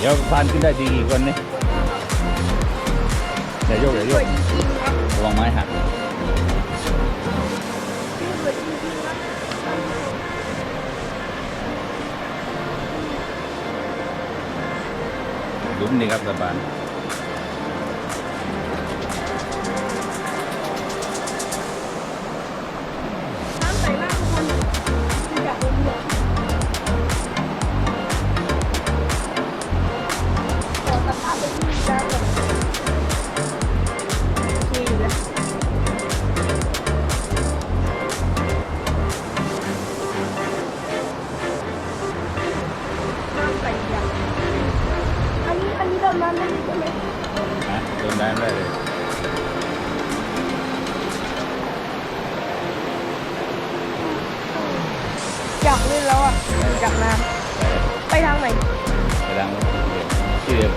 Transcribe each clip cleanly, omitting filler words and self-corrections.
ดี๋ยวพานขึ้นได้ดีกี่คนนี่อย่าโยกระวังไม้หักหลุมนี่ครับสะพานน้ำใสมากทุกคนอยากลงเรือขอสัมภาษณ์ไปที่ด้านหลังมีอยู่แล้วน้ำใสอย่างอันนี้ดำน้ำได้ใช่ไหมโดนได้เลยอยากเล่นแล้วอ่ะอยากน้ำไปทางไหนไปทางที่เดิม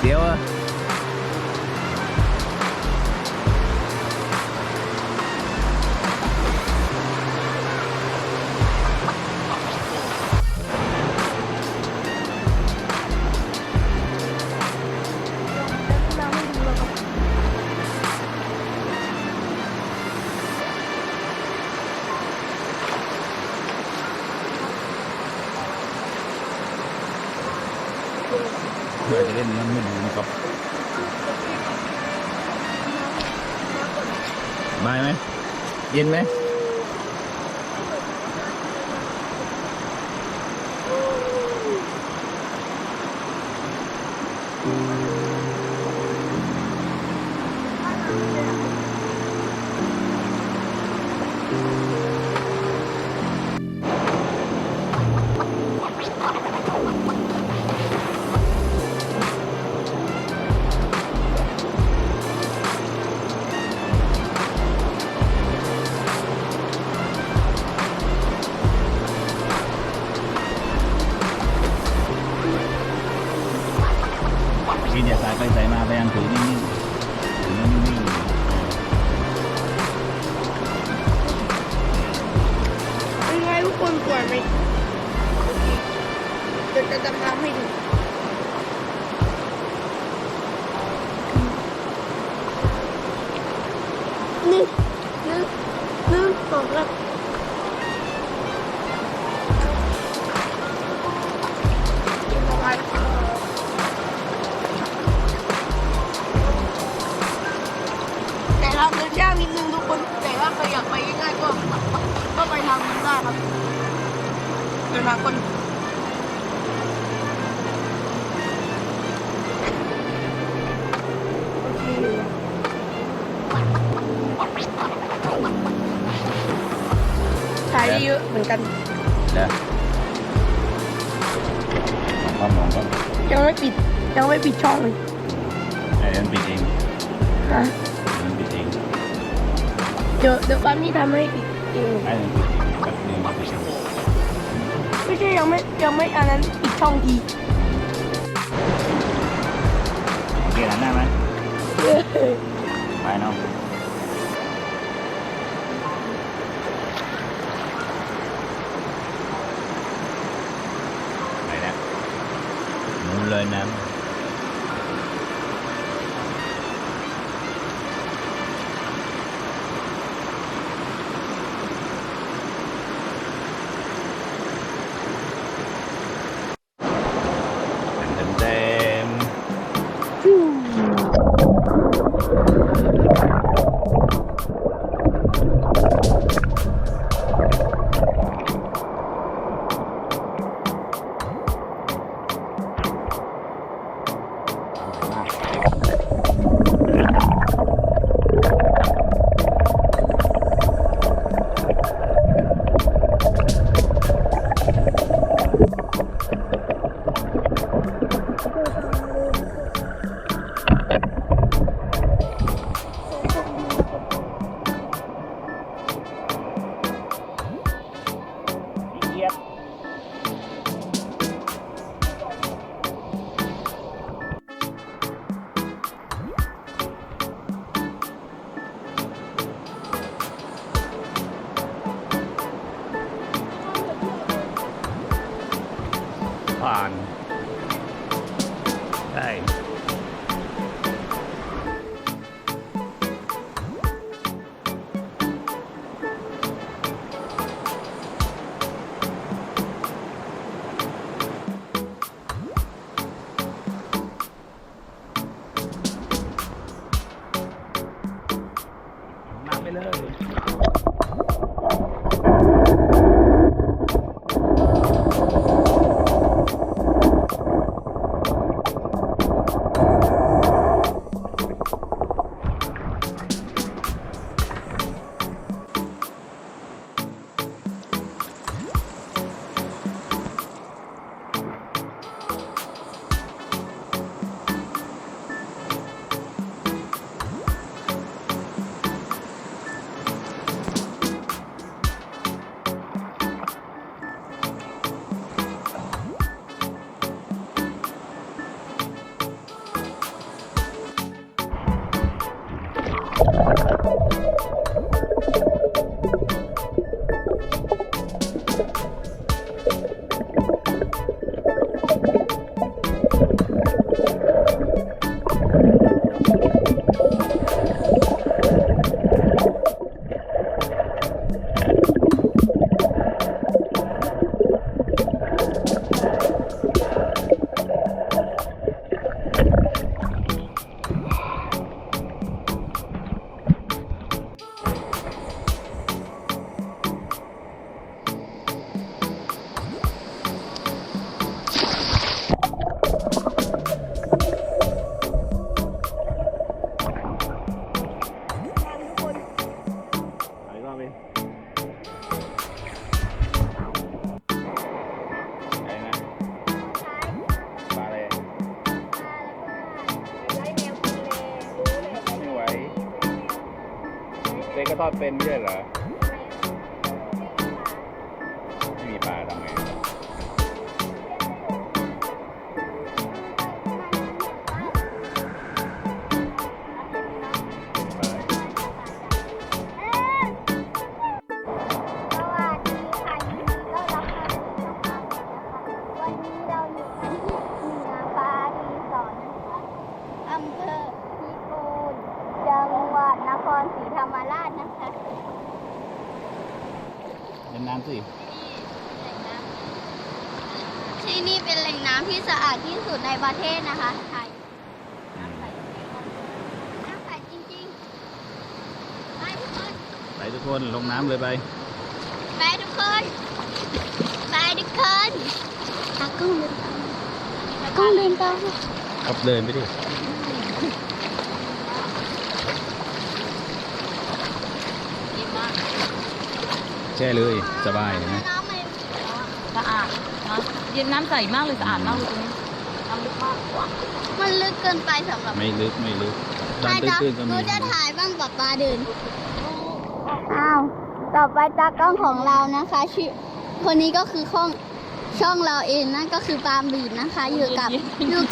เดี๋ยวเพื่อจะเล่นน้ำไม่ดูนะครับมาไหมเย็นไหมกินอย่าสายไปสายมาไปยังถือนิ่งๆถือนิ่งๆเป็นไงทุกคนสวยไหมเดี๋ยวจะดำน้ำให้ดูนี่1 2 3 เดินทางคนโอเคถ่ายได้เยอะเหมือนกัน เดี๋ยวความหวังก็ ยังไม่ปิดช่องเลย ไอ้เดินปิดเอง ฮะ มันปิดเอง เดี๋ยวปั๊มนี่ทำให้ปิดเอง ไอ้เดินปิดเองแป๊บเดียวมันปิดเอง ไม่ใช่ยังไม่อันนั้นปิดช่องที โอเคหันหน้าไหมไปน้องไปนะหมุนเลยนะเต็มเยียบผ่านได้น้ำไปเลยไปก็ไปอะไรนะปลาอะไรไม่ไหวเจ๊ก็ทอดเป็นไม่ใช่เหรอไม่มีปลาทำไงอำเภอพิบูลจังหวัดนครศรีธรรมราชนะคะ เล่นน้ำสิ ที่นี่เป็นแหล่งน้ำที่สะอาดที่สุดในประเทศนะคะไทยน้ำใสจริงๆไปทุกคน ไปทุกคนลงน้ำเลยไป ไปทุกคนไปดี คนตากล้องเดินตามกล้องเดินตาม ขับเดินไปดิแช่เลยสบายนะ น้ำไม่ สะอาดนะเย็นน้ำใสมากเลยสะอาดมากเลยตรงนี้น้ำลึกมาก มันลึกเกินไปสำหรับ ไม่ลึกดัน จะ ตื้นๆก็ หนู มี จะถ่ายบ้างป๊าป๊าเดินอ้าวต่อไปตากล้องของเรานะคะชื่อคนนี้ก็คือช่องเราเองนั่นก็คือปาล์มบีดนะคะ อยู่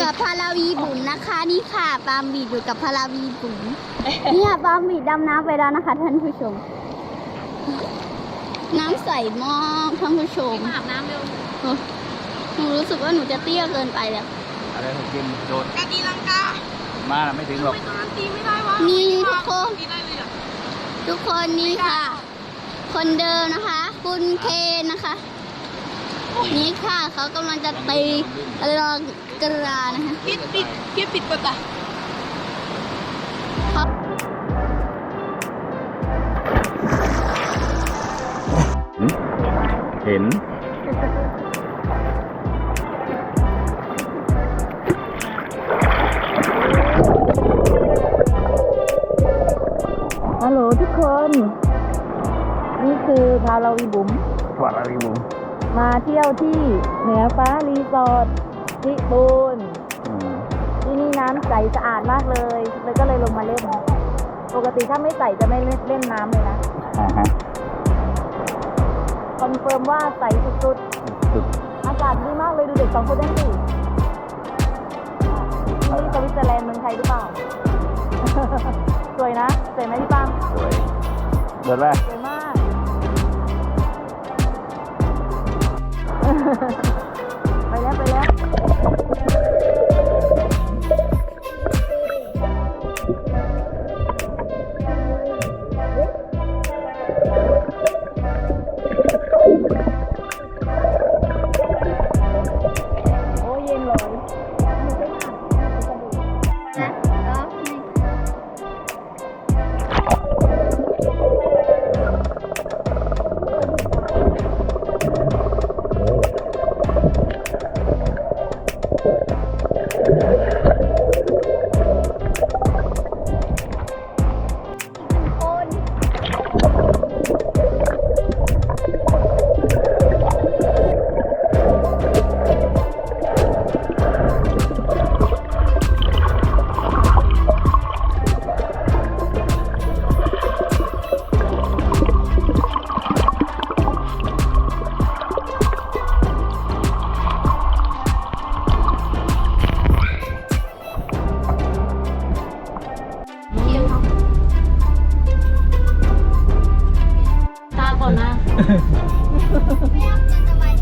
กับพาราวีบุ๋มนะคะ นี่ค่ะปาล์มบีดอยู่กับพาราวีบุ๋มเนี่ยปาล์มบีดดำน้ำไปแล้วนะคะท่านผู้ชม น้ำใสมากท่านผู้ชม มาอาบน้ำเร็ว หนูรู้สึกว่าหนูจะเตี้ยเกินไปแล้ว อะไรของกินโดด กาดีลังกา มาไม่ถึงหรอก ไม่ตอนนั้นตีไม่ได้วะ นี่ทุกคน ตีได้เลยอ่ะ ทุกคนนี่ค่ะ คนเดิมนะคะ คุณเคนนะคะ นี่ค่ะเขากำลังจะตีรองกรานะคะ ปิดก่อนจ้ะ เห็นฮัลโหลทุกคน นี่คือพาราวีบุ๋ม หวานอะไรบุ๋ม มาเที่ยวที่เหนือฟ้ารีสอร์ทพิบูลที่นี่น้ำใสสะอาดมากเลยก็เลยลงมาเล่น ปกติถ้าไม่ใสจะไม่เล่นน้ำเลยนะ คอนเฟิร์มว่าใสสุดๆ อากาศดีมากเลยดูเด็กสองคนนั่นสินี่สวิตเซอร์แลนด์เมืองไทยหรือเปล่า สวยนะสวยไหมพี่ปัง สวยเดินไป สวยมาก ไปแล้วโอ้เย็นเลย ตาก่อนนะ ไม่อยากจะสบาย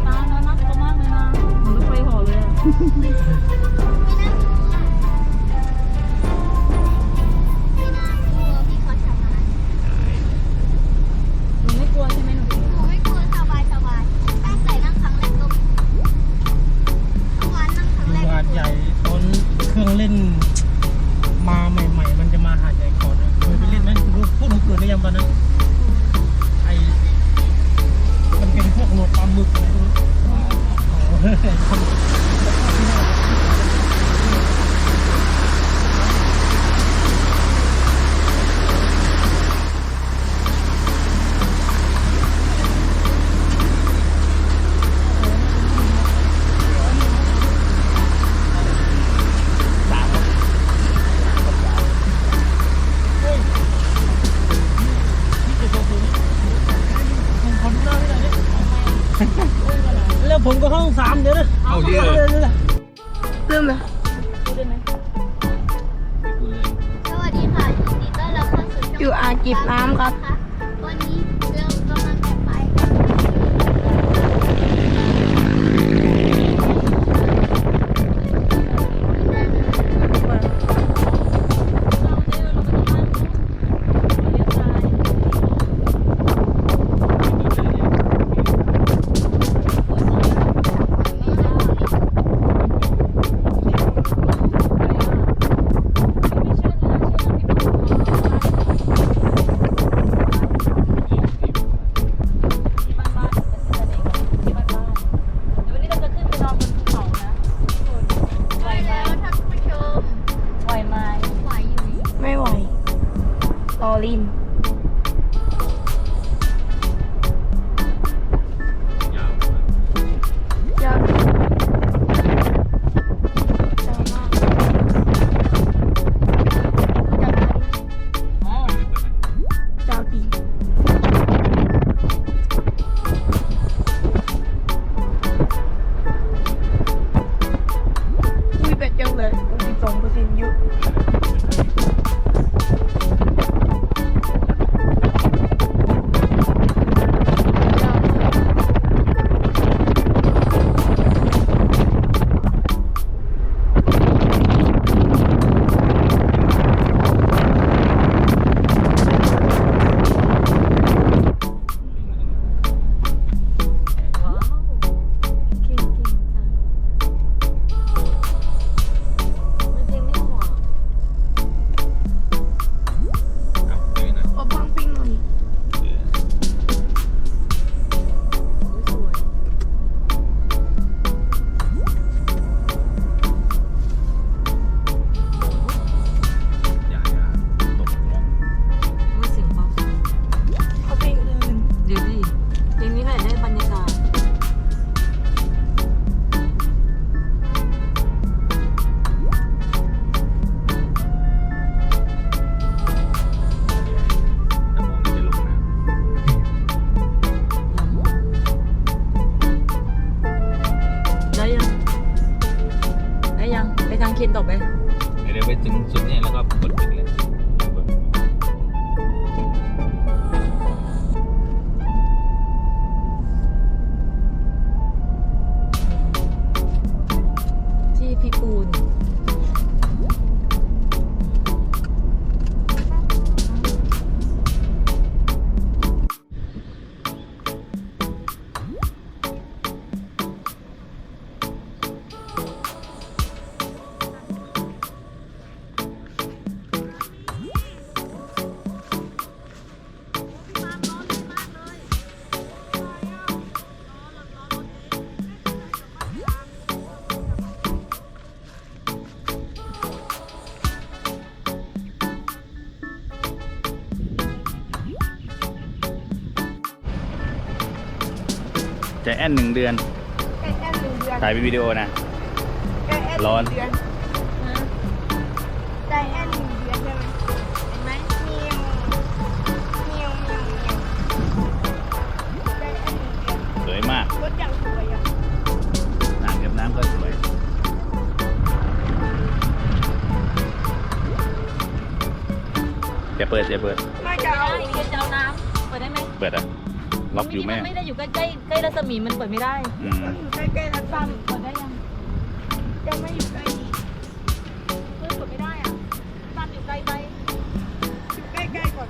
ตานอนน่ากลัวมากเลยนะเหมือนรถไฟเหาะเลยอ่ะ ไม่น่ากลัวพี่เขาทำอะไร หนูไม่กลัวใช่ไหมหนู หนูไม่กลัวสบายตั้งแต่นั่งครั้งแรกก็เมื่อวานนั่งครั้งแรก หาดใหญ่ตอนเครื่องเล่นมาใหม่ ๆ มันจะมาหาดใหญ่ก่อนนะเคยไปเล่นไหมพวกหนูเกิดได้ยังตอนนั้นไอ้มันเป็นพวกหนวดปลาหมึกอะไรพวกนี้อ๋อ แล้วผมก็ห้อง3เดี๋ยวนะ เอาเยอะ เริ่มไหม สวัสดีค่ะยินดีต้อนรับเข้าสู่ช่อง อยู่อ่างเก็บน้ำครับ วันนี้เรากำลังจะไป ใจแอน1 เดือน แค่1 เดือน ถ่ายเป็นวิดีโอนะ แค่1 ร้อน เดือนใจแอน1 เดือนใช่ไหมเห็นไหมเมียวเมียวเมียวเมียวใจแอน1 เดือน สวยมาก รถอย่างสวยอ่ะ อ่างเก็บน้ำก็สวยอย่าเปิด ไม่จะเอา ได้จะเอาน้ำเปิดได้ไหม เปิดอ่ะ ล็อกอยู่ไหม มันไม่ได้อยู่ใกล้รัศมีมันเปิดไม่ได้ อืม อยู่ใกล้ๆแล้วซ้ เปิดได้ยัง ำจะไม่อยู่ใกล้นี้ เปิดไม่ได้อ่ะตามอยู่ไกลไป อยู่ใกล้ๆก่อน